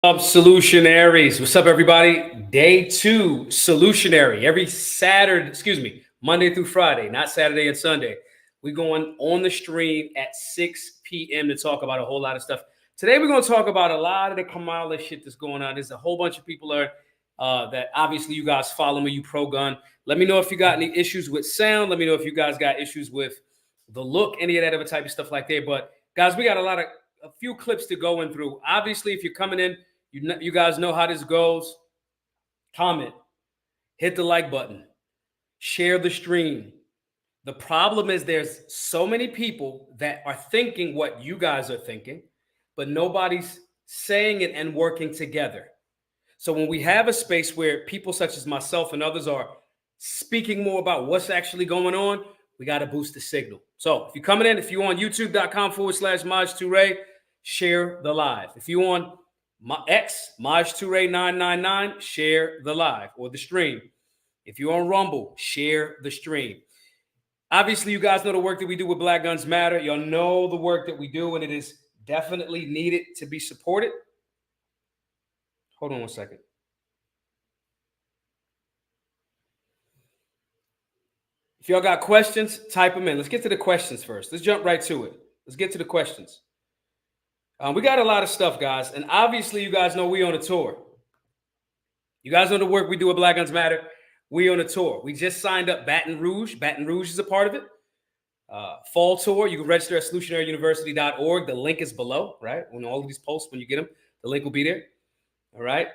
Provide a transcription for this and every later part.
Up, solutionaries? What's up, everybody? Day two, solutionary. Every Saturday, Monday through Friday, not Saturday and Sunday. We're going on the stream at 6 p.m. to talk about a whole lot of stuff. Today, we're going to talk about a lot of the Kamala shit that's going on. There's a whole bunch of people that obviously you guys follow me, you pro-gun. Let me know if you got any issues with sound. Let me know if you guys got issues with the look, any of that other type of stuff like that. But guys, we got a few clips to go in through. Obviously, if you're coming in, you guys know how this goes. Comment, hit the like button, share the stream. The problem is there's so many people that are thinking what you guys are thinking, but nobody's saying it and working together. So when we have a space where people such as myself and others are speaking more about what's actually going on, we got to boost the signal. So if you're coming in, if you're on youtube.com/Maj2Ray, share the live. If you're on my X, Maj2Ray999, share the live or the stream. If you're on Rumble, share the stream. Obviously, you guys know the work that we do with Black Guns Matter. Y'all know the work that we do, and it is definitely needed to be supported. Hold on one second. If y'all got questions, type them in. Let's get to the questions first. Let's jump right to it. Let's get to the questions. We got a lot of stuff, guys. And obviously, you guys know we on a tour. You guys know the work we do at Black Guns Matter. We on a tour. We just signed up Baton Rouge. Baton Rouge is a part of it. Fall Tour. You can register at solutionaryuniversity.org. The link is below, right? On all of these posts, when you get them, the link will be there. All right.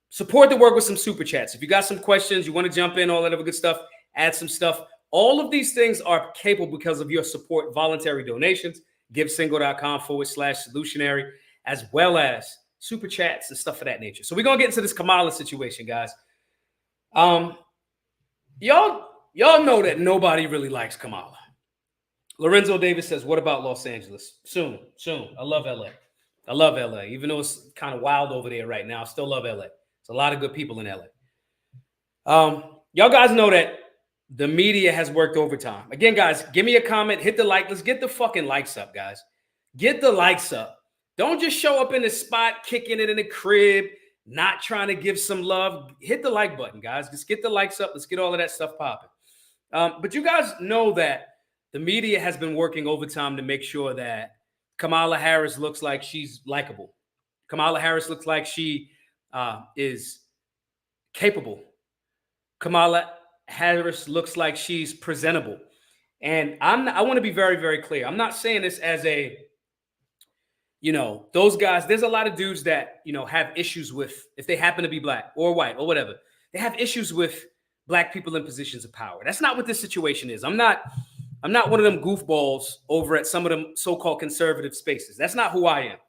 Support the work with some super chats. If you got some questions, you want to jump in, all that other good stuff, add some stuff. All of these things are capable because of your support, voluntary donations, givesingle.com/solutionary, as well as super chats and stuff of that nature. So we're going to get into this Kamala situation, guys. Y'all know that nobody really likes Kamala. Lorenzo Davis says, what about Los Angeles? Soon. I love LA. Even though it's kind of wild over there right now, I still love LA. There's a lot of good people in LA. Y'all guys know that the media has worked overtime. Again, guys, give me a comment, hit the like. Let's get the fucking likes up, guys. Get the likes up. Don't just show up in the spot, kicking it in the crib, not trying to give some love. Hit the like button, guys. Just get the likes up. Let's get all of that stuff popping. But you guys know that the media has been working overtime to make sure that Kamala Harris looks like she's likable. Kamala Harris looks like she is capable. Kamala Harris looks like she's presentable. And I want to be very, very clear. I'm not saying this as a, those guys, there's a lot of dudes that, have issues with, if they happen to be black or white or whatever, they have issues with black people in positions of power. That's not what this situation is. I'm not one of them goofballs over at some of them so-called conservative spaces. That's not who I am.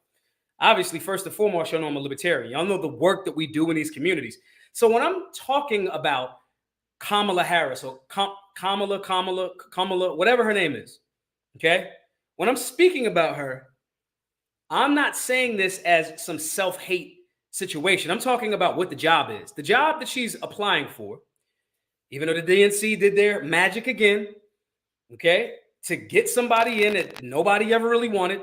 Obviously, first and foremost, y'all know I'm a libertarian. Y'all know the work that we do in these communities. So when I'm talking about Kamala Harris or Kamala, whatever her name is, okay? When I'm speaking about her, I'm not saying this as some self-hate situation. I'm talking about what the job is. The job that she's applying for, even though the DNC did their magic again, okay, to get somebody in that nobody ever really wanted,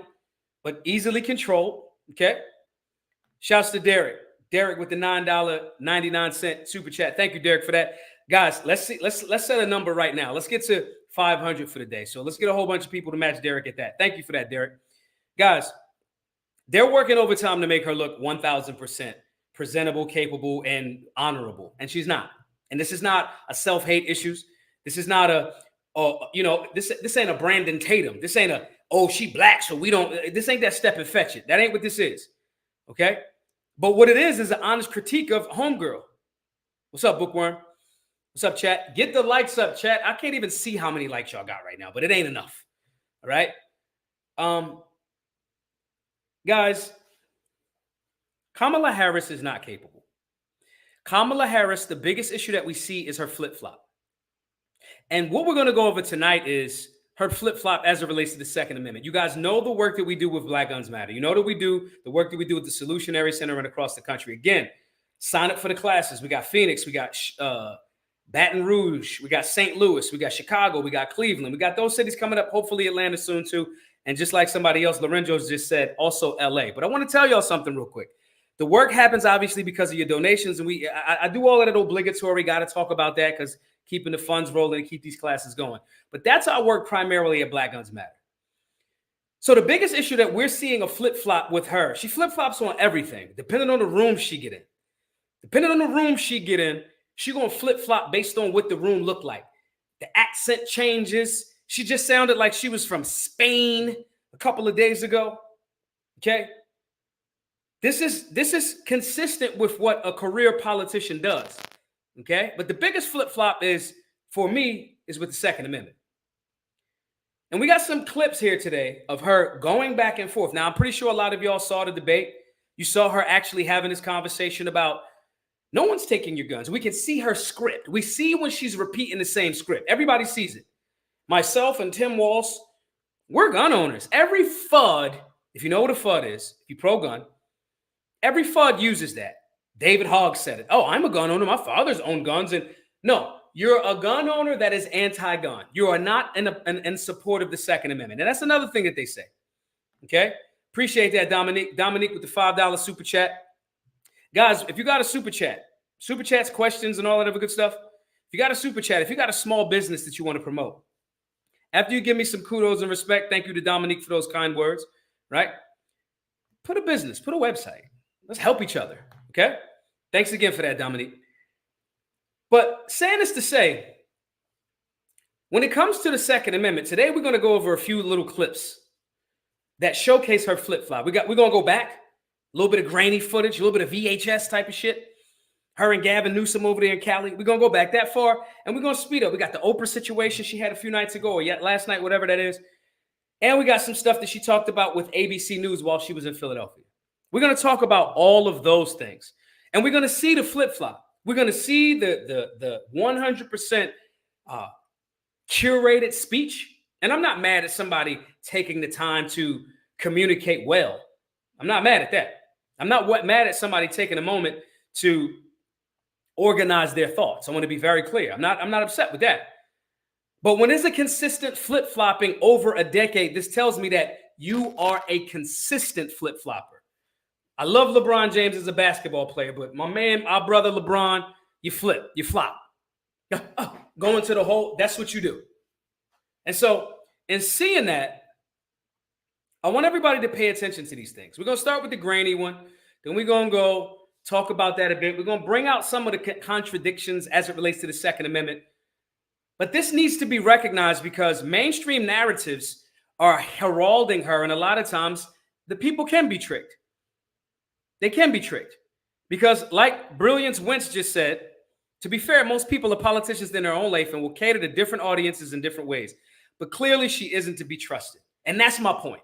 but easily controlled, okay? Shouts to Derek. Derek with the $9.99 super chat. Thank you, Derek, for that. Guys, let's set a number right now. Let's get to 500 for the day. So let's get a whole bunch of people to match Derek at that. Thank you for that, Derek. Guys, they're working overtime to make her look 1,000% presentable, capable, and honorable. And she's not. And this is not a self-hate issues. This is not this ain't a Brandon Tatum. This ain't she black, so we don't, this ain't that step and fetch it. That ain't what this is. Okay? But what it is an honest critique of homegirl. What's up, Bookworm? What's up, chat? Get the likes up, chat. I can't even see how many likes y'all got right now, but it ain't enough. All right? Guys, Kamala Harris is not capable. Kamala Harris, the biggest issue that we see is her flip-flop. And what we're going to go over tonight is her flip-flop as it relates to the Second Amendment. You guys know the work that we do with Black Guns Matter. You know that we do the work that we do with the Solutionary Center and across the country. Again, sign up for the classes. We got Phoenix. We got Baton Rouge. We got St. Louis. We got Chicago. We got Cleveland. We got those cities coming up. Hopefully Atlanta soon too. And just like somebody else, Lorenzo just said, also LA. But I want to tell y'all something real quick. The work happens obviously because of your donations, and I do all of that obligatory. Got to talk about that because keeping the funds rolling and keep these classes going. But that's our work primarily at Black Guns Matter. So the biggest issue that we're seeing a flip-flop with her, she flip-flops on everything, depending on the room she get in. Depending on the room she get in, she gonna flip-flop based on what the room looked like. The accent changes. She just sounded like she was from Spain a couple of days ago. Okay. This is consistent with what a career politician does. Okay. But the biggest flip-flop is, for me, is with the Second Amendment. And we got some clips here today of her going back and forth. Now, I'm pretty sure a lot of y'all saw the debate. You saw her actually having this conversation about no one's taking your guns. We can see her script. We see when she's repeating the same script. Everybody sees it. Myself and Tim Walsh, we're gun owners. Every FUD, if you know what a FUD is, if you pro-gun, every FUD uses that. David Hogg said it. Oh, I'm a gun owner. My father's owned guns. And no, you're a gun owner that is anti-gun. You are not in support of the Second Amendment. And that's another thing that they say. Okay? Appreciate that, Dominique. Dominique with the $5 super chat. Guys, if you got a super chats, questions, and all that other good stuff, if you got a super chat, if you got a small business that you want to promote, after you give me some kudos and respect, thank you to Dominique for those kind words, right? Put a business, put a website. Let's help each other, okay? Thanks again for that, Dominique. But saying this to say, when it comes to the Second Amendment, today we're going to go over a few little clips that showcase her flip-flop. We're going to go back, a little bit of grainy footage, a little bit of VHS type of shit. Her and Gavin Newsom over there in Cali. We're going to go back that far, and we're going to speed up. We got the Oprah situation she had a few nights ago, or yet last night, whatever that is. And we got some stuff that she talked about with ABC News while she was in Philadelphia. We're going to talk about all of those things. And we're going to see the flip-flop. We're going to see the 100% curated speech. And I'm not mad at somebody taking the time to communicate well. I'm not mad at that. I'm not mad at somebody taking a moment to organize their thoughts. I want to be very clear. I'm not upset with that. But when there's a consistent flip-flopping over a decade, this tells me that you are a consistent flip-flopper. I love LeBron James as a basketball player, but my man, our brother LeBron, you flip, you flop. Going to the hole, that's what you do. And so in seeing that, I want everybody to pay attention to these things. We're going to start with the grainy one. Then we're going to go talk about that a bit. We're going to bring out some of the contradictions as it relates to the Second Amendment. But this needs to be recognized because mainstream narratives are heralding her, and a lot of times the people can be tricked. They can be tricked because, like Brilliance Wentz just said, to be fair, most people are politicians in their own life and will cater to different audiences in different ways. But clearly she isn't to be trusted. And that's my point.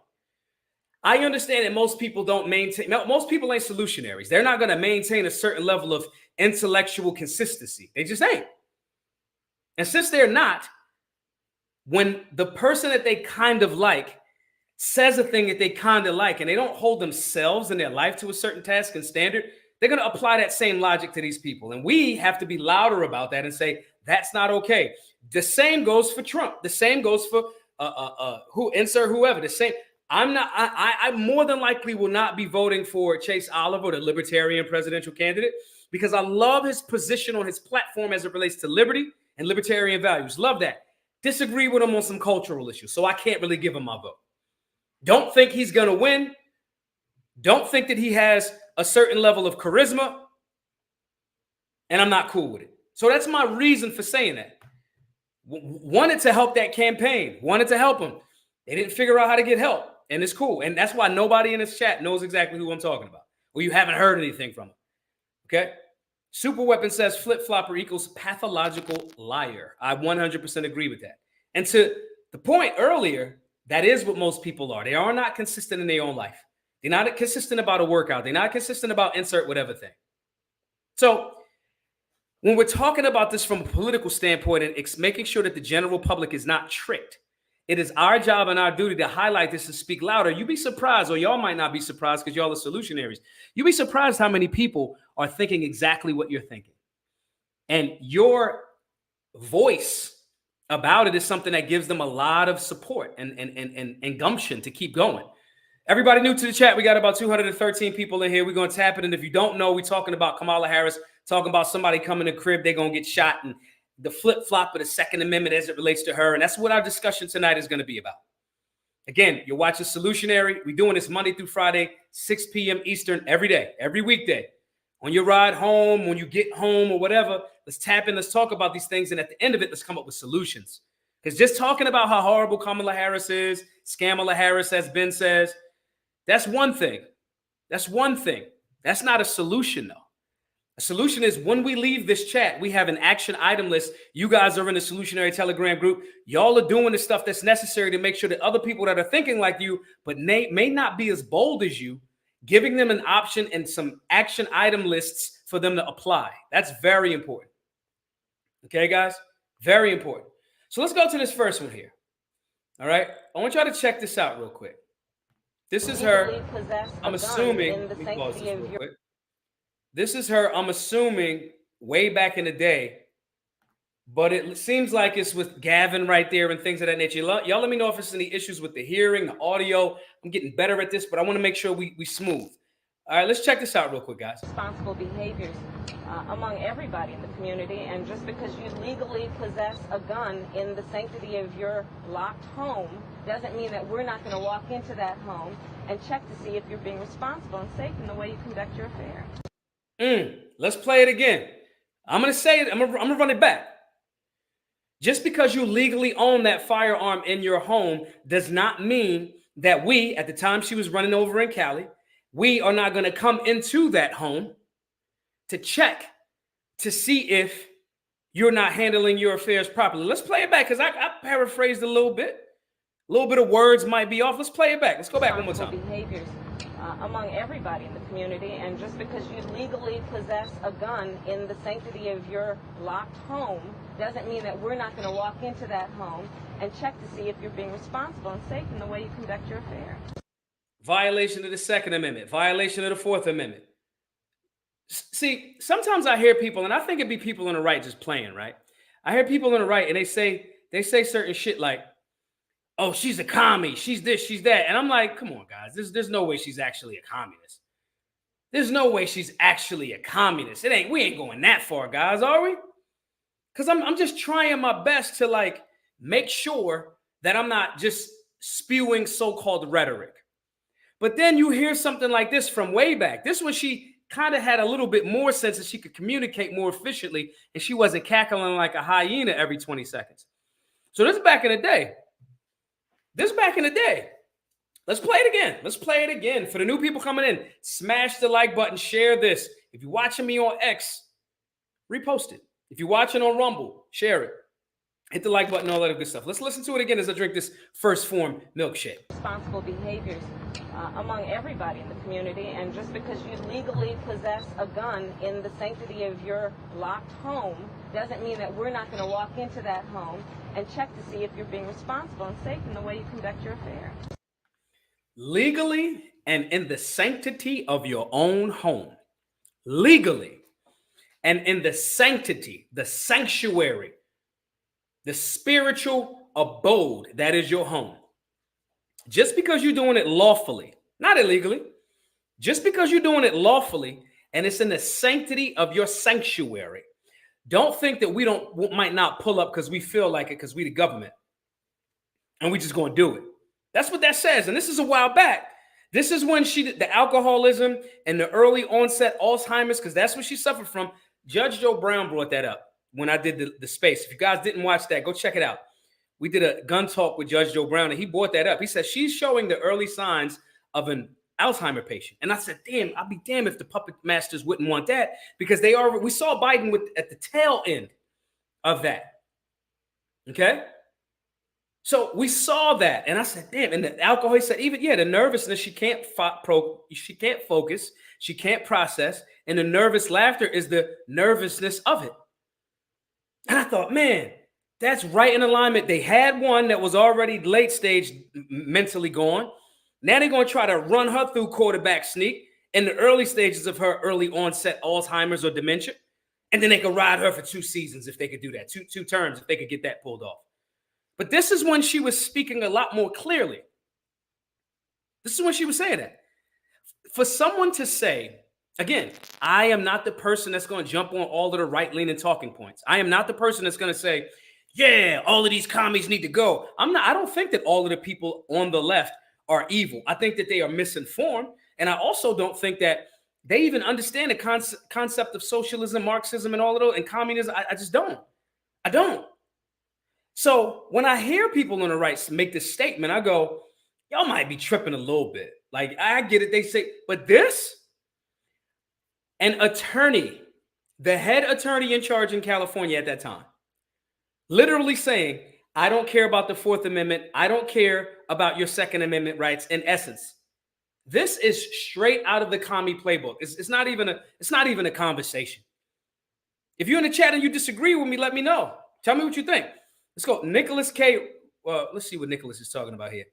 I understand that most people don't maintain, most people ain't solutionaries. They're not going to maintain a certain level of intellectual consistency. They just ain't. And since they're not, when the person that they kind of like says a thing that they kind of like and they don't hold themselves in their life to a certain task and standard, they're going to apply that same logic to these people. And we have to be louder about that and say, that's not okay. The same goes for Trump. The same goes for insert whoever. The same. I more than likely will not be voting for Chase Oliver, the libertarian presidential candidate, because I love his position on his platform as it relates to liberty and libertarian values. Love that. Disagree with him on some cultural issues, so I can't really give him my vote. Don't think he's going to win. Don't think that he has a certain level of charisma, and I'm not cool with it. So that's my reason for saying that. Wanted to help that campaign, wanted to help him. They didn't figure out how to get help, and it's cool. And that's why nobody in this chat knows exactly who I'm talking about, or you haven't heard anything from him. Okay? Super Weapon says flip-flopper equals pathological liar. I 100% agree with that. And to the point earlier, that is what most people are. They are not consistent in their own life. They're not consistent about a workout. They're not consistent about insert whatever thing. So when we're talking about this from a political standpoint and it's making sure that the general public is not tricked, it is our job and our duty to highlight this and speak louder. You'd be surprised, or y'all might not be surprised because y'all are solutionaries. You'd be surprised how many people are thinking exactly what you're thinking. And your voice about it is something that gives them a lot of support and gumption to keep going. Everybody new to the chat, we got about 213 people in here. We're going to tap it. And if you don't know, we're talking about Kamala Harris, talking about somebody coming in the crib, they're going to get shot, and the flip-flop of the Second Amendment as it relates to her. And that's what our discussion tonight is going to be about. Again, you're watching Solutionary. We're doing this Monday through Friday, 6 p.m. Eastern, every day, every weekday. On your ride home, when you get home or whatever, let's tap in, let's talk about these things. And at the end of it, let's come up with solutions. Because just talking about how horrible Kamala Harris is, Scamala Harris, as Ben says, that's one thing. That's one thing. That's not a solution, though. A solution is when we leave this chat, we have an action item list. You guys are in the Solutionary Telegram group. Y'all are doing the stuff that's necessary to make sure that other people that are thinking like you, but may not be as bold as you, giving them an option and some action item lists for them to apply. That's very important. Okay, guys? Very important. So let's go to this first one here. All right? I want y'all to check this out real quick. This is her. I'm assuming. Let me pause this real quick. This is her, I'm assuming, way back in the day. But it seems like it's with Gavin right there and things of that nature. Y'all let me know if there's any issues with the hearing, the audio. I'm getting better at this, but I want to make sure we smooth. All right, let's check this out real quick, guys. Responsible behaviors among everybody in the community. And just because you legally possess a gun in the sanctity of your locked home doesn't mean that we're not going to walk into that home and check to see if you're being responsible and safe in the way you conduct your affairs. Let's play it again. I'm going to say it. I'm going to run it back. Just because you legally own that firearm in your home does not mean that we, at the time she was running over in Cali, we are not going to come into that home to check to see if you're not handling your affairs properly. Let's play it back because I paraphrased a little bit. A little bit of words might be off. Let's play it back. Let's go back one more time. Behaviors among everybody in the community. And just because you legally possess a gun in the sanctity of your locked home doesn't mean that we're not going to walk into that home and check to see if you're being responsible and safe in the way you conduct your affairs. Violation of the Second Amendment, violation of the Fourth Amendment. See, sometimes I hear people, and I think it'd be people on the right just playing, right? I hear people on the right and they say certain shit like, oh, she's a commie, she's this, she's that. And I'm like, come on, guys, there's no way she's actually a communist. There's no way she's actually a communist. We ain't going that far, guys, are we? Because I'm just trying my best to like make sure that I'm not just spewing so-called rhetoric. But then you hear something like this from way back. This one, she kind of had a little bit more sense that she could communicate more efficiently and she wasn't cackling like a hyena every 20 seconds. So this is back in the day. Let's play it again. Let's play it again. For the new people coming in, smash the like button, share this. If you're watching me on X, repost it. If you're watching on Rumble, share it. Hit the like button, all that good stuff. Let's listen to it again as I drink this First Form milkshake. Responsible behaviors among everybody in the community. And just because you legally possess a gun in the sanctity of your locked home doesn't mean that we're not going to walk into that home and check to see if you're being responsible and safe in the way you conduct your affairs. Legally and in the sanctity of your own home. Legally and in the sanctity, the sanctuary, the spiritual abode that is your home. Just because you're doing it lawfully, not illegally, just because you're doing it lawfully and it's in the sanctity of your sanctuary, don't think that we might not pull up because we feel like it because we the government and we just going to do it. That's what that says. And this is a while back. This is when the alcoholism and the early onset Alzheimer's, because that's what she suffered from. Judge Joe Brown brought that up when I did the space. If you guys didn't watch that, go check it out. We did a gun talk with Judge Joe Brown and he brought that up. He said she's showing the early signs of an Alzheimer patient. And I said, damn, I'd be damned if the puppet masters wouldn't want that because we saw Biden at the tail end of that. Okay? So we saw that. And I said, damn. And the alcohol, he said, the nervousness, she can't focus, she can't process. And the nervous laughter is the nervousness of it. And I thought, man, that's right in alignment. They had one that was already late stage mentally gone. Now they're going to try to run her through quarterback sneak in the early stages of her early onset Alzheimer's or dementia. And then they could ride her for 2 seasons if they could do that, two terms if they could get that pulled off. But this is when she was speaking a lot more clearly. This is when she was saying that. For someone to say, again, I am not the person that's going to jump on all of the right-leaning talking points. I am not the person that's going to say, yeah, all of these commies need to go. I don't think that all of the people on the left are evil. I think that they are misinformed. And I also don't think that they even understand the concept of socialism, Marxism, and all of those, and communism. I just don't. I don't. So when I hear people on the right make this statement, I go, y'all might be tripping a little bit. Like, I get it. They say, but this, an attorney, the head attorney in charge in California at that time, literally saying, I don't care about the Fourth Amendment. I don't care about your Second Amendment rights. In essence, this is straight out of the commie playbook. It's not even a conversation. If you're in the chat and you disagree with me, let me know. Tell me what you think. Let's go. Nicholas K. Let's see what Nicholas is talking about here.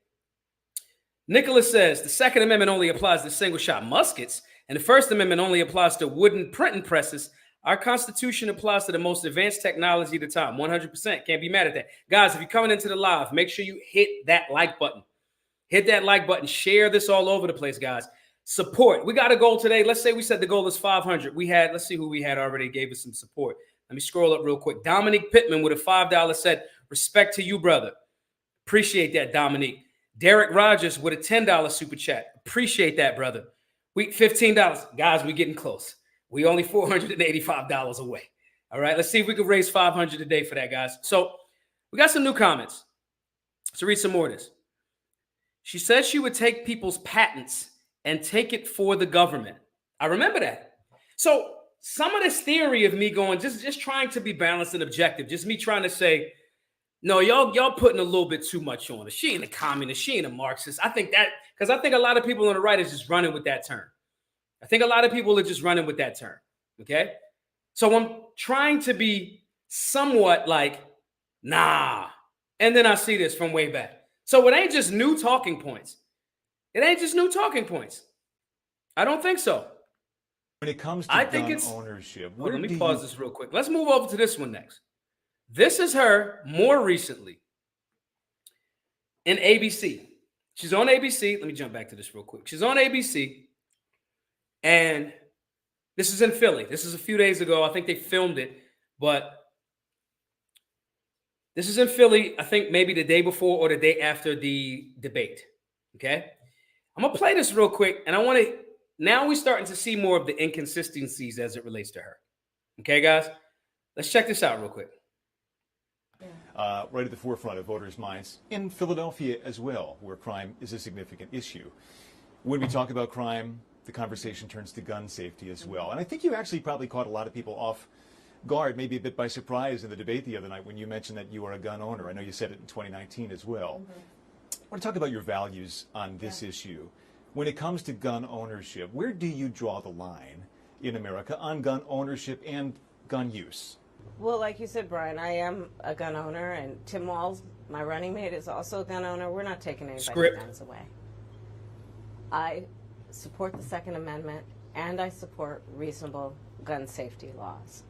Nicholas says the Second Amendment only applies to single-shot muskets, and the First Amendment only applies to wooden printing presses. Our Constitution applies to the most advanced technology of the time. 100%. Can't be mad at that. Guys, if you're coming into the live, make sure you hit that like button. Hit that like button. Share this all over the place, guys. Support. We got a goal today. Let's say we said the goal is 500. Let's see who we had already gave us some support. Let me scroll up real quick. Dominique Pittman with a $5 said, respect to you, brother. Appreciate that, Dominique. Derek Rogers with a $10 super chat. Appreciate that, brother. We $15. Guys, we're getting close. We only $485 away. All right, let's see if we can raise 500 today for that, guys. So we got some new comments. Let's read some more of this. She said she would take people's patents and take it for the government. I remember that. So some of this theory of me going, just trying to be balanced and objective, just me trying to say, no, y'all putting a little bit too much on her. She ain't a communist. She ain't a Marxist. I think that, because I think a lot of people on the right is just running with that term. I think a lot of people are just running with that term. Okay. So I'm trying to be somewhat like, nah. And then I see this from way back. So it ain't just new talking points. It ain't just new talking points. I don't think so. When it comes to gun ownership, let me pause this real quick. Let's move over to this one next. This is her more recently in ABC. She's on ABC. Let me jump back to this real quick. She's on ABC, and this is in Philly. This is a few days ago. I think they filmed it, but this is in Philly, I think maybe the day before or the day after the debate. Okay? I'm going to play this real quick, and I want to, now we're starting to see more of the inconsistencies as it relates to her. Okay, guys? Let's check this out real quick. Right at the forefront of voters' minds in Philadelphia as well, where crime is a significant issue. When we talk about crime, the conversation turns to gun safety as well. And I think you actually probably caught a lot of people off guard, maybe a bit by surprise in the debate the other night when you mentioned that you are a gun owner. I know you said it in 2019 as well. I want to talk about your values on this issue. When it comes to gun ownership, where do you draw the line in America on gun ownership and gun use? Well, like you said, Brian, I am a gun owner, and Tim Walz, my running mate, is also a gun owner. We're not taking anybody's guns away. I support the Second Amendment, and I support reasonable gun safety laws.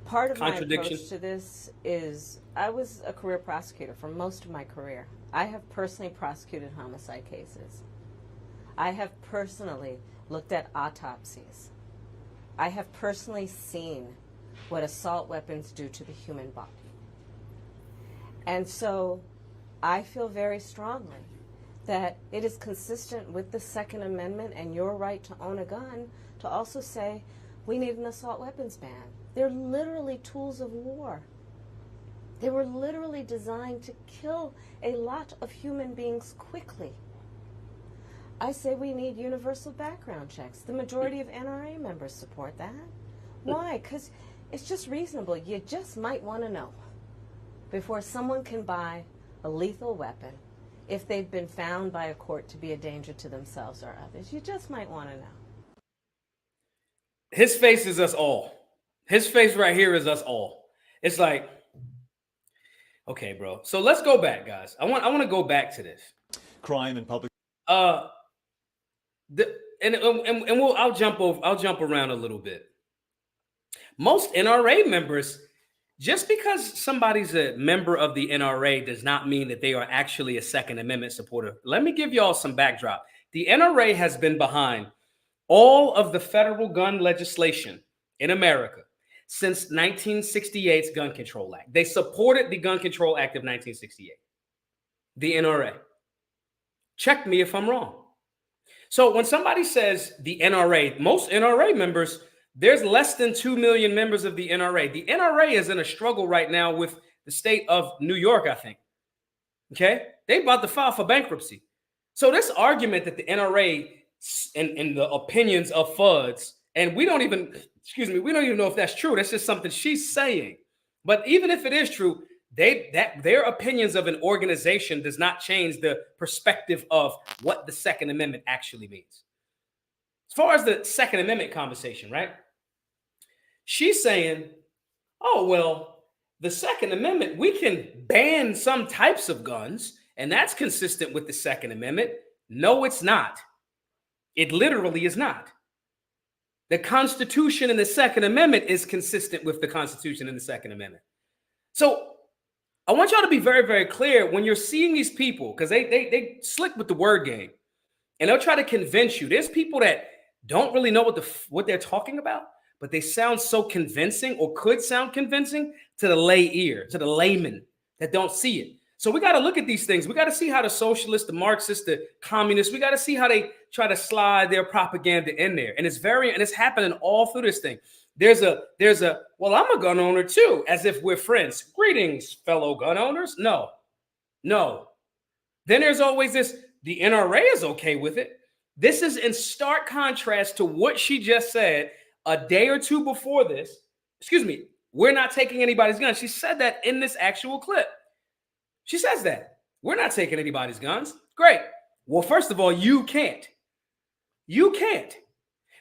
Part of my approach to this is I was a career prosecutor for most of my career. I have personally prosecuted homicide cases. I have personally looked at autopsies. I have personally seen what assault weapons do to the human body. And so I feel very strongly that it is consistent with the Second Amendment and your right to own a gun to also say we need an assault weapons ban. They're literally tools of war. They were literally designed to kill a lot of human beings quickly. I say we need universal background checks. The majority of NRA members support that. Why? Because it's just reasonable. You just might want to know before someone can buy a lethal weapon if they've been found by a court to be a danger to themselves or others. You just might want to know. His face is us all. His face right here is us all. It's like, okay, bro. So let's go back, guys. I want to go back to this. Crime in public. I'll jump around a little bit. Most NRA members just because somebody's a member of the NRA does not mean that they are actually a Second Amendment supporter. Let me give y'all some backdrop. The NRA has been behind all of the federal gun legislation in America since 1968's Gun Control Act. They supported the Gun Control Act of 1968, the NRA. Check me if I'm wrong. So when somebody says the NRA, most NRA members, there's less than 2 million members of the NRA. The NRA is in a struggle right now with the state of New York, I think. Okay? They about to file for bankruptcy. So this argument that the NRA and the opinions of FUDs, and we don't even know if that's true. That's just something she's saying. But even if it is true, their opinions of an organization does not change the perspective of what the Second Amendment actually means. As far as the Second Amendment conversation, right? She's saying, oh, well, the Second Amendment, we can ban some types of guns, and that's consistent with the Second Amendment. No, it's not. It literally is not. The Constitution and the Second Amendment is consistent with the Constitution and the Second Amendment. So I want y'all to be very, very clear when you're seeing these people, because they slick with the word game, and they'll try to convince you. There's people that don't really know what they're talking about, but they sound so convincing, or could sound convincing to the lay ear, to the layman that don't see it. So we got to look at these things. We got to see how the socialists, the Marxists, the communists, we got to see how they try to slide their propaganda in there. And it's happening all through this thing. There's a, well, I'm a gun owner too, as if we're friends. Greetings, fellow gun owners. No. Then there's always this, the NRA is okay with it. This is in stark contrast to what she just said a day or two before this. Excuse me, we're not taking anybody's guns. She said that in this actual clip. She says that. We're not taking anybody's guns. Great. Well, first of all, you can't. You can't.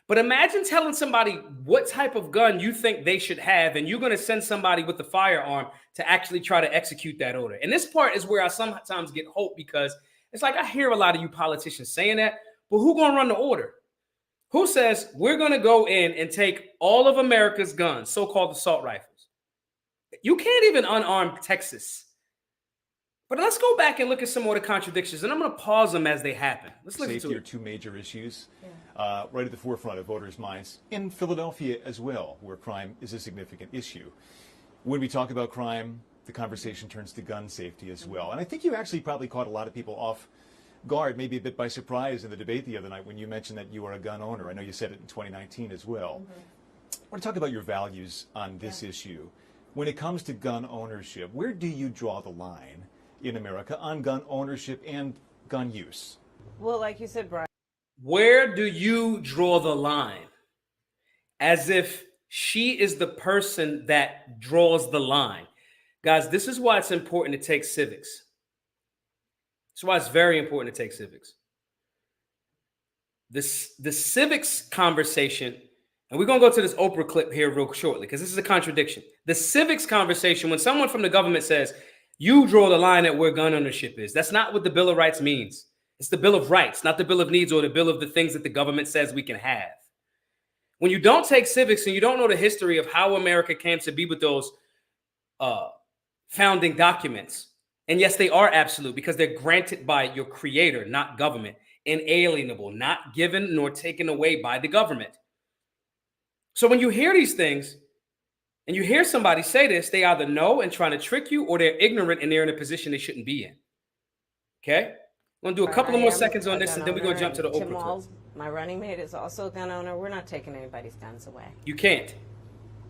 But imagine telling somebody what type of gun you think they should have, and you're going to send somebody with a firearm to actually try to execute that order. And this part is where I sometimes get hope, because it's like I hear a lot of you politicians saying that, but who going to run the order? Who says we're going to go in and take all of America's guns, so-called assault rifles? You can't even unarm Texas. But let's go back and look at some more of the contradictions, and I'm going to pause them as they happen. Let's listen to it. Safety are two major issues right at the forefront of voters' minds. In Philadelphia as well, where crime is a significant issue. When we talk about crime, the conversation turns to gun safety as well. And I think you actually probably caught a lot of people off guard, maybe a bit by surprise in the debate the other night when you mentioned that you are a gun owner. I know you said it in 2019 as well. I want to talk about your values on this issue. When it comes to gun ownership, where do you draw the line in America on gun ownership and gun use? Well, like you said, Brian. Where do you draw the line? As if she is the person that draws the line. Guys, this is why it's important to take civics. That's why it's very important to take civics. The civics conversation, and we're going to go to this Oprah clip here real shortly, because this is a contradiction. The civics conversation, when someone from the government says, you draw the line at where gun ownership is, that's not what the Bill of Rights means. It's the Bill of Rights, not the Bill of Needs or the Bill of the things that the government says we can have. When you don't take civics and you don't know the history of how America came to be with those founding documents, and yes, they are absolute because they're granted by your creator, not government, inalienable, not given nor taken away by the government. So when you hear these things and you hear somebody say this, they either know and trying to trick you, or they're ignorant and they're in a position they shouldn't be in. Okay? I'm going to do a couple of more seconds on this, and then we're going to jump to the Oprah clip. My running mate is also a gun owner. We're not taking anybody's guns away. You can't.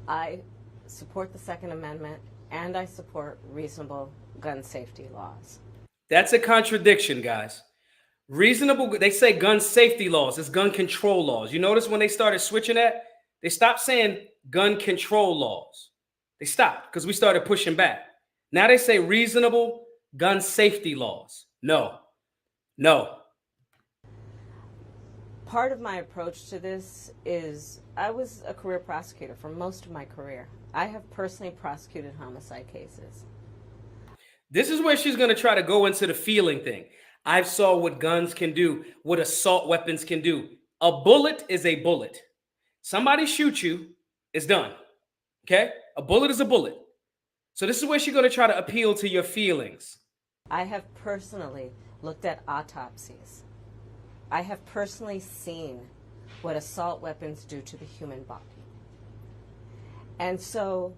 I support the Second Amendment, and I support reasonable gun safety laws. That's a contradiction, guys. Reasonable, they say gun safety laws. It's gun control laws. You notice when they started switching that, they stopped saying gun control laws. They stopped because we started pushing back. Now they say reasonable gun safety laws. No. Part of my approach to this is I was a career prosecutor for most of my career. I have personally prosecuted homicide cases. This is where she's going to try to go into the feeling thing. I've saw what guns can do, what assault weapons can do. A bullet is a bullet. Somebody shoots you, it's done. Okay? A bullet is a bullet. So this is where she's going to try to appeal to your feelings. I have personally looked at autopsies. I have personally seen what assault weapons do to the human body. And so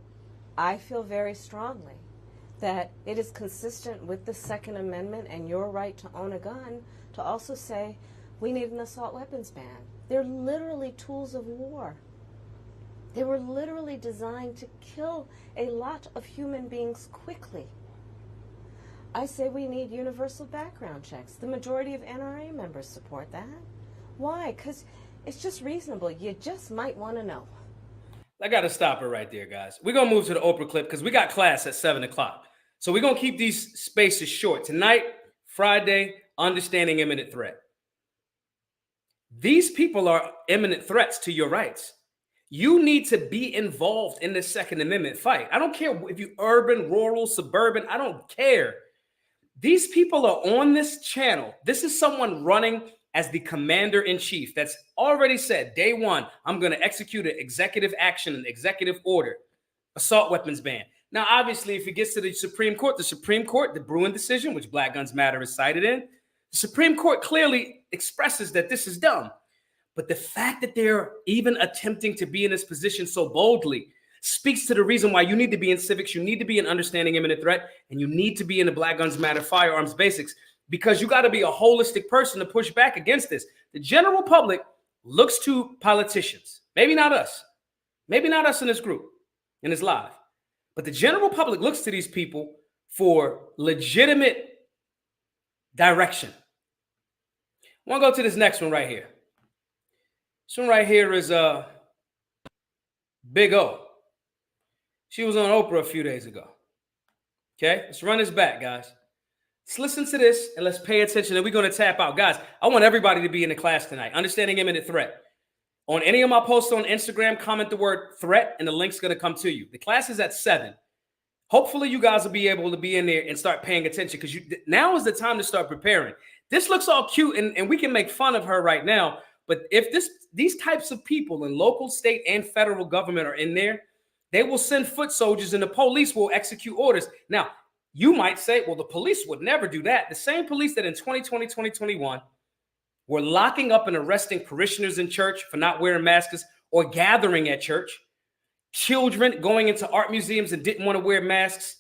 I feel very strongly that it is consistent with the Second Amendment and your right to own a gun to also say we need an assault weapons ban. They're literally tools of war. They were literally designed to kill a lot of human beings quickly. I say we need universal background checks. The majority of NRA members support that. Why? Because it's just reasonable. You just might want to know. I got to stop her right there, guys. We're going to move to the Oprah clip because we got class at 7 o'clock. So we're going to keep these spaces short. Tonight, Friday, Understanding Imminent Threat. These people are imminent threats to your rights. You need to be involved in the Second Amendment fight. I don't care if you're urban, rural, suburban. I don't care. These people are on this channel. This is someone running as the commander-in-chief that's already said, day one, I'm going to execute an executive action, an executive order, assault weapons ban. Now, obviously, if it gets to the Supreme Court, the Bruin decision, which Black Guns Matter is cited in, the Supreme Court clearly expresses that this is dumb. But the fact that they're even attempting to be in this position so boldly speaks to the reason why you need to be in civics, you need to be in Understanding Imminent Threat, and you need to be in the Black Guns Matter firearms basics, because you got to be a holistic person to push back against this. The general public looks to politicians, maybe not us in this group, in this live, but the general public looks to these people for legitimate direction. I want to go to this next one right here. This one right here is Big O. She was on Oprah a few days ago. Okay, let's run this back, guys. Let's listen to this and let's pay attention. And we're going to tap out. Guys, I want everybody to be in the class tonight. Understanding Imminent Threat. On any of my posts on Instagram, comment the word threat and the link's going to come to you. The class is at 7. Hopefully you guys will be able to be in there and start paying attention, because now is the time to start preparing. This looks all cute and we can make fun of her right now. But if these types of people in local, state, and federal government are in there, they will send foot soldiers and the police will execute orders. Now, you might say, well, the police would never do that. The same police that in 2020, 2021 were locking up and arresting parishioners in church for not wearing masks or gathering at church, children going into art museums and didn't want to wear masks.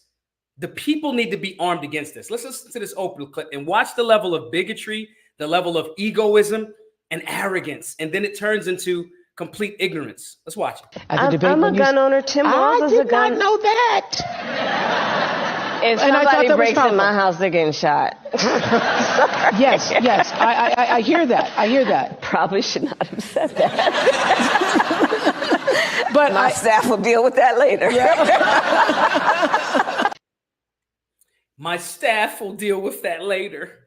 The people need to be armed against this. Let's listen to this Oprah clip and watch the level of bigotry, the level of egoism and arrogance, and then it turns into complete ignorance. Let's watch it. I'm a gun owner. Tim Walz is a gun. I did not know that. If somebody breaks in my house, they're getting shot. Yes, I hear that. I hear that. Probably should not have said that. But my staff will deal with that later. Yeah. My staff will deal with that later.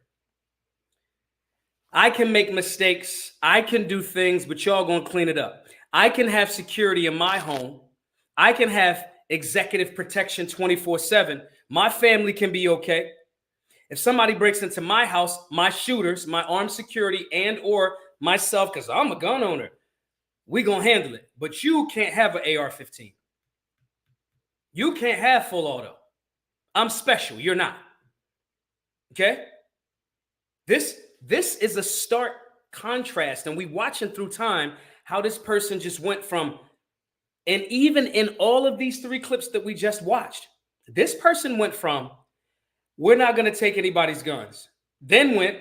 I can make mistakes. I can do things, but y'all gonna clean it up. I can have security in my home. I can have executive protection 24/7. My family can be okay. If somebody breaks into my house, my shooters, my armed security, and or myself, because I'm a gun owner, we gonna handle it. But you can't have an AR-15. You can't have full auto. I'm special. You're not. Okay? This is a stark contrast, and we watching through time how this person just went from, and even in all of these 3 clips that we just watched, this person went from, we're not going to take anybody's guns, then went,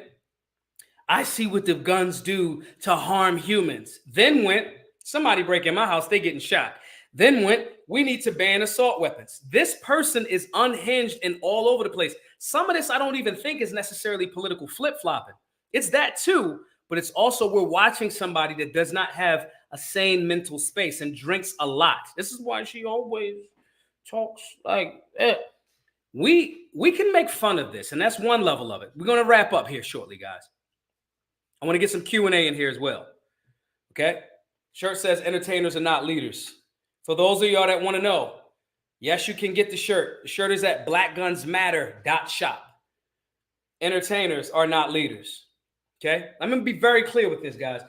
I see what the guns do to harm humans, then went, somebody break in my house, they getting shot, then went, we need to ban assault weapons. This person is unhinged and all over the place. Some of this I don't even think is necessarily political flip-flopping. It's that too, but it's also we're watching somebody that does not have a sane mental space and drinks a lot. This is why she always talks like that. We can make fun of this, and that's one level of it. We're going to wrap up here shortly, guys. I want to get some Q&A in here as well. Okay? Shirt says entertainers are not leaders. For those of y'all that want to know, yes, you can get the shirt. The shirt is at blackgunsmatter.shop. Entertainers are not leaders. Okay? I'm going to be very clear with this, guys.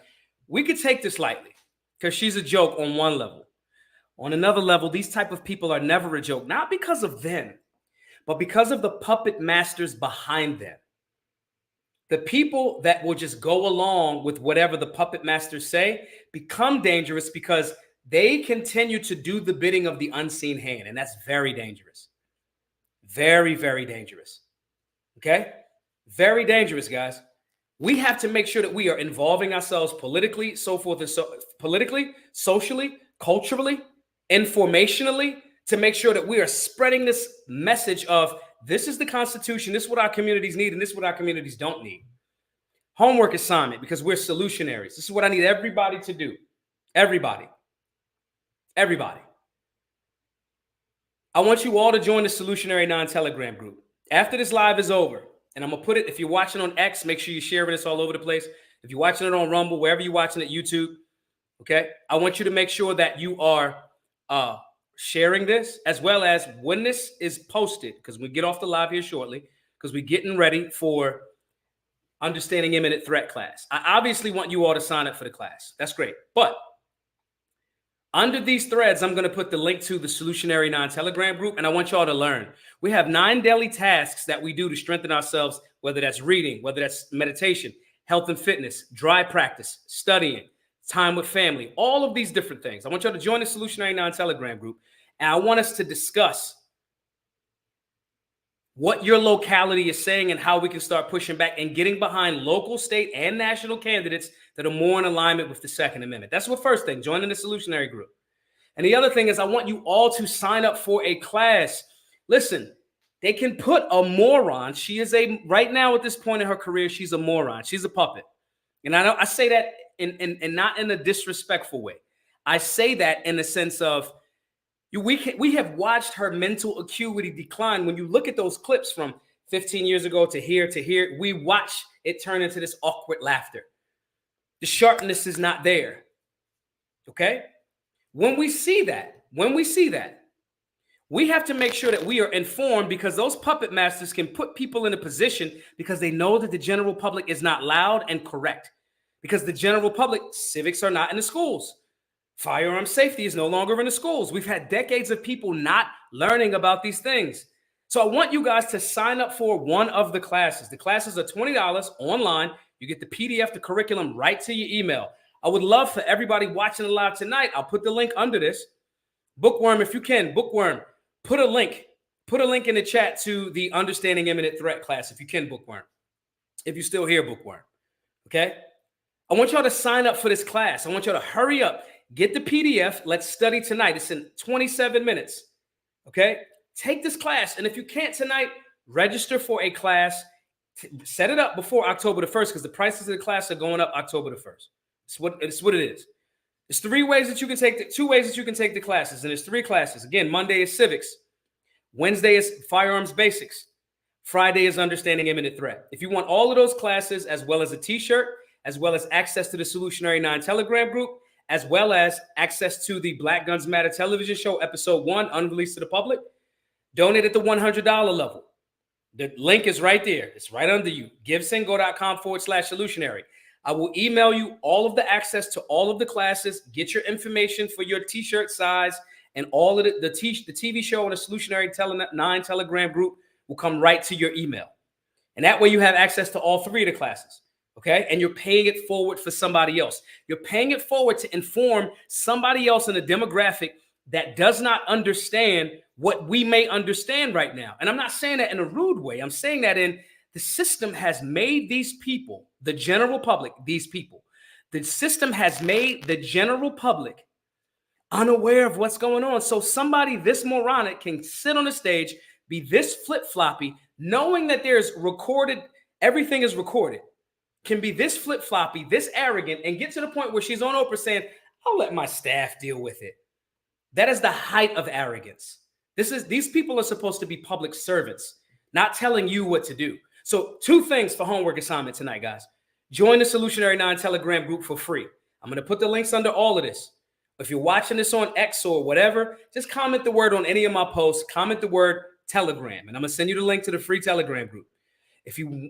We could take this lightly because she's a joke on one level. On another level, these type of people are never a joke, not because of them, but because of the puppet masters behind them. The people that will just go along with whatever the puppet masters say become dangerous because they continue to do the bidding of the unseen hand. And that's very dangerous. Very, very dangerous. Okay? Very dangerous, guys. We have to make sure that we are involving ourselves politically, so forth and so politically, socially, culturally, informationally, to make sure that we are spreading this message of this is the Constitution, this is what our communities need, and this is what our communities don't need. Homework assignment, because we're solutionaries. This is what I need everybody to do. Everybody. Everybody. I want you all to join the Solutionary Non-Telegram group. After this live is over, and I'm going to put it, if you're watching on X, make sure you're sharing this all over the place. If you're watching it on Rumble, wherever you're watching it, YouTube, okay? I want you to make sure that you are sharing this, as well as when this is posted, because we get off the live here shortly, because we're getting ready for Understanding Imminent Threat class. I obviously want you all to sign up for the class. That's great. But under these threads, I'm going to put the link to the Solutionary Non-Telegram group, and I want y'all to learn. We have 9 daily tasks that we do to strengthen ourselves, whether that's reading, whether that's meditation, health and fitness, dry practice, studying, time with family, all of these different things. I want y'all to join the Solutionary Non-Telegram group, and I want us to discuss what your locality is saying and how we can start pushing back and getting behind local, state, and national candidates that are more in alignment with the Second Amendment. That's the first thing, joining the Solutionary group. And the other thing is I want you all to sign up for a class. Listen, they can put a moron. She is right now at this point in her career, she's a moron. She's a puppet. And I say that in not in a disrespectful way. I say that in the sense of, we have watched her mental acuity decline. When you look at those clips from 15 years ago to here, we watch it turn into this awkward laughter. The sharpness is not there. Okay? When we see that, we have to make sure that we are informed, because those puppet masters can put people in a position because they know that the general public is not loud and correct. Because the general public, civics are not in the schools. Firearm safety is no longer in the schools. We've had decades of people not learning about these things. So I want you guys to sign up for one of the classes. The classes are $20 online. You get the PDF, the curriculum right to your email. I would love for everybody watching the live tonight. I'll put the link under this. Bookworm, if you can, Bookworm, put a link in the chat to the Understanding Imminent Threat class, if you can, Bookworm. If you're still here, Bookworm. Okay? I want y'all to sign up for this class. I want y'all to hurry up. Get the PDF. Let's study tonight. It's in 27 minutes. Okay? Take this class. And if you can't tonight, register for a class. Set it up before October the 1st, because the prices of the class are going up October the 1st. It's what it is. There's 2 ways that you can take the classes. And there's 3 classes. Again, Monday is civics. Wednesday is firearms basics. Friday is Understanding Imminent Threat. If you want all of those classes, as well as a t-shirt, as well as access to the Solutionary Non-Telegram group, as well as access to the Black Guns Matter television show, episode 1, unreleased to the public, donate at the $100 level. The link is right there. It's right under you. GiveSendGo.com/solutionary. I will email you all of the access to all of the classes. Get your information for your t-shirt size, and all of the TV show and the Solutionary Non-Telegram group will come right to your email. And that way you have access to all 3 of the classes. Okay? And you're paying it forward for somebody else. You're paying it forward to inform somebody else in a demographic that does not understand what we may understand right now. And I'm not saying that in a rude way. I'm saying that in the system has made these people, the general public, the system has made the general public unaware of what's going on. So somebody this moronic can sit on the stage, be this flip-floppy, knowing that there's recorded, everything is recorded, can be this flip-floppy, this arrogant, and get to the point where she's on Oprah saying, I'll let my staff deal with it. That is the height of arrogance. These people are supposed to be public servants, not telling you what to do. So 2 things for homework assignment tonight, guys. Join the Solutionary Non-Telegram group for free. I'm going to put the links under all of this. If you're watching this on X or whatever, just comment the word on any of my posts, comment the word Telegram, and I'm going to send you the link to the free Telegram group.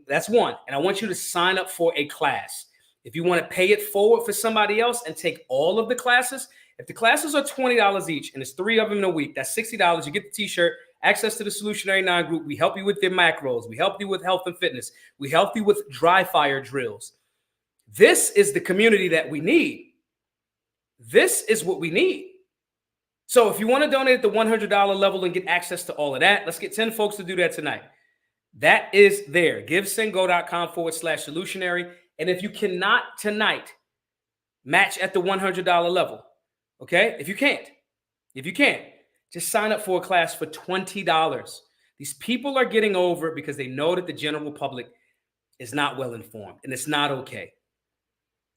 That's one. And I want you to sign up for a class. If you want to pay it forward for somebody else and take all of the classes, If the classes are $20 each and it's 3 of them in a week, that's $60. You get the t-shirt, access to the Solutionary 9 group. We help you with their macros. We help you with health and fitness. We help you with dry fire drills. This is the community that we need. This is what we need. So if you want to donate at the $100 level and get access to all of that, let's get 10 folks to do that tonight. That is there. GiveSendGo.com/solutionary. And if you cannot tonight match at the $100 level, okay? If you can't, just sign up for a class for $20. These people are getting over because they know that the general public is not well informed, and it's not okay.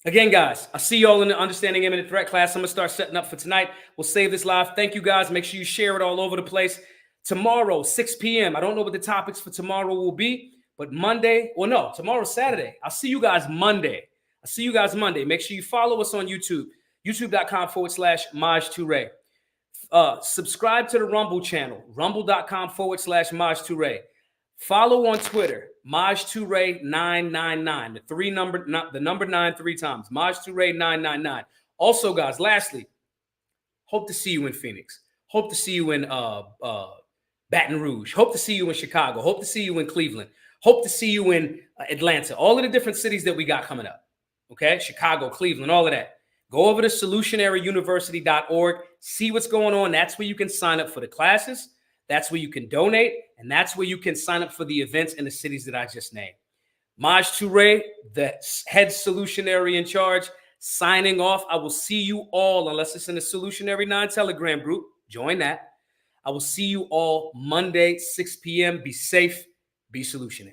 Again, guys, I'll see you all in the Understanding Imminent Threat class. I'm going to start setting up for tonight. We'll save this live. Thank you, guys. Make sure you share it all over the place. Tomorrow, 6 p.m. I don't know what the topics for tomorrow will be, but Monday, well, no, tomorrow's Saturday. I'll see you guys Monday. Make sure you follow us on YouTube, youtube.com/Maj Toure. Subscribe to the Rumble channel, rumble.com/Maj Toure. Follow on Twitter, Maj Toure 999. The number 9 3 times. Maj Toure 999. Also, guys, lastly, hope to see you in Phoenix. Hope to see you in Baton Rouge. Hope to see you in Chicago. Hope to see you in Cleveland. Hope to see you in Atlanta. All of the different cities that we got coming up. Okay? Chicago, Cleveland, all of that. Go over to solutionaryuniversity.org. See what's going on. That's where you can sign up for the classes. That's where you can donate. And that's where you can sign up for the events in the cities that I just named. Maj Toure, the head solutionary in charge, signing off. I will see you all, unless it's in the Solutionary 9 Telegram group. Join that. I will see you all Monday, 6 p.m. Be safe. Be solutionary.